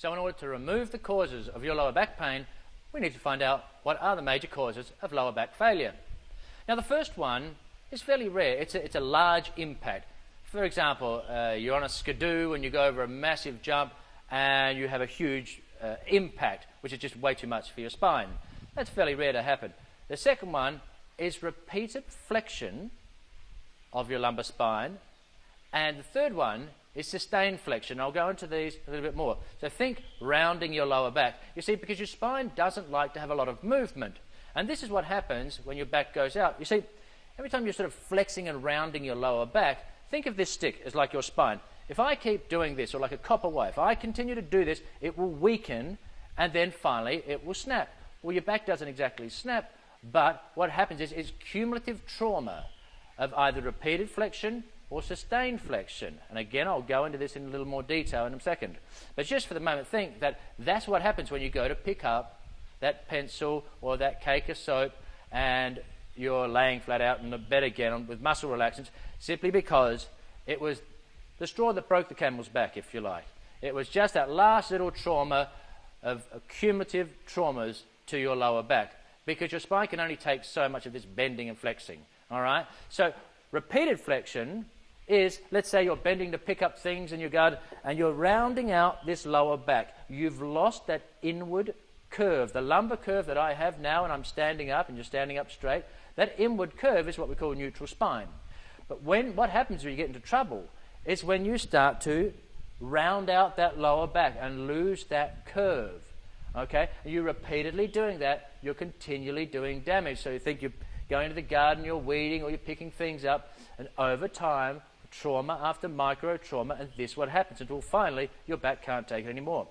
So in order to remove the causes of your lower back pain, we need to find out what are the major causes of lower back failure. Now the first one is fairly rare. It's a large impact. For example, you're on a skidoo and you go over a massive jump and you have a huge impact, which is just way too much for your spine. That's fairly rare to happen. The second one is repeated flexion of your lumbar spine. And the third one is sustained flexion. I'll go into these a little bit more. So think rounding your lower back. You see, because your spine doesn't like to have a lot of movement. And this is what happens when your back goes out. You see, every time you're sort of flexing and rounding your lower back, think of this stick as like your spine. If I keep doing this, or like a copper wire, if I continue to do this, it will weaken, and then finally it will snap. Well, your back doesn't exactly snap, but what happens is it's cumulative trauma of either repeated flexion or sustained flexion. And again, I'll go into this in a little more detail in a second. But just for the moment, think that that's what happens when you go to pick up that pencil or that cake of soap and you're laying flat out in the bed again with muscle relaxants, simply because it was the straw that broke the camel's back, if you like. It was just that last little trauma of cumulative traumas to your lower back, because your spine can only take so much of this bending and flexing. All right? So repeated flexion is, let's say you're bending to pick up things in your garden and you're rounding out this lower back. You've lost that inward curve, the lumbar curve that I have now, and I'm standing up and you're standing up straight. That inward curve is what we call neutral spine. But what happens when you get into trouble is when you start to round out that lower back and lose that curve. Okay? And you're repeatedly doing that, you're continually doing damage. So you think you're going to the garden, you're weeding, or you're picking things up, and over time, trauma after micro trauma, and this is what happens until finally your back can't take it anymore.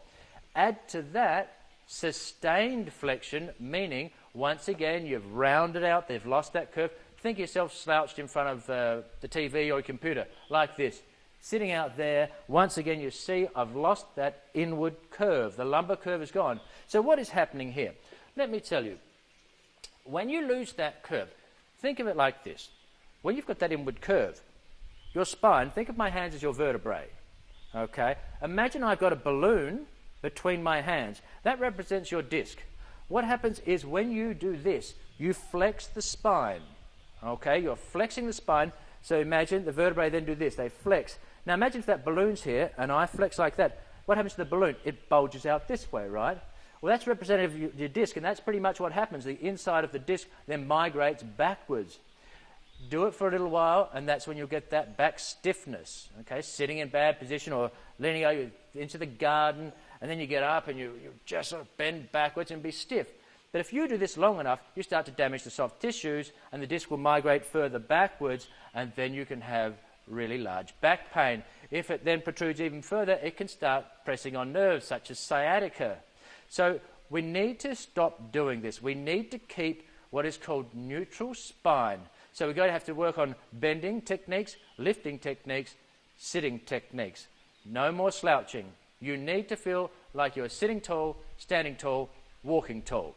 Add to that sustained flexion, meaning once again you've rounded out, they've lost that curve. Think yourself slouched in front of the TV or your computer like this, sitting out there. Once again you see I've lost that inward curve, the lumbar curve is gone. So what is happening here? Let me tell you, when you lose that curve, think of it like this. When you've got that inward curve, your spine, think of my hands as your vertebrae. Okay? Imagine I've got a balloon between my hands. That represents your disc. What happens is when you do this, you flex the spine. Okay? You're flexing the spine. So imagine the vertebrae then do this. They flex. Now imagine if that balloon's here and I flex like that. What happens to the balloon? It bulges out this way, right? Well, that's representative of your disc, and that's pretty much what happens. The inside of the disc then migrates backwards. Do it for a little while, and that's when you'll get that back stiffness. Okay, sitting in bad position or leaning out into the garden, and then you get up and you just sort of bend backwards and be stiff. But if you do this long enough, you start to damage the soft tissues, and the disc will migrate further backwards, and then you can have really large back pain. If it then protrudes even further, it can start pressing on nerves, such as sciatica. So we need to stop doing this. We need to keep what is called neutral spine. So we're going to have to work on bending techniques, lifting techniques, sitting techniques. No more slouching. You need to feel like you're sitting tall, standing tall, walking tall.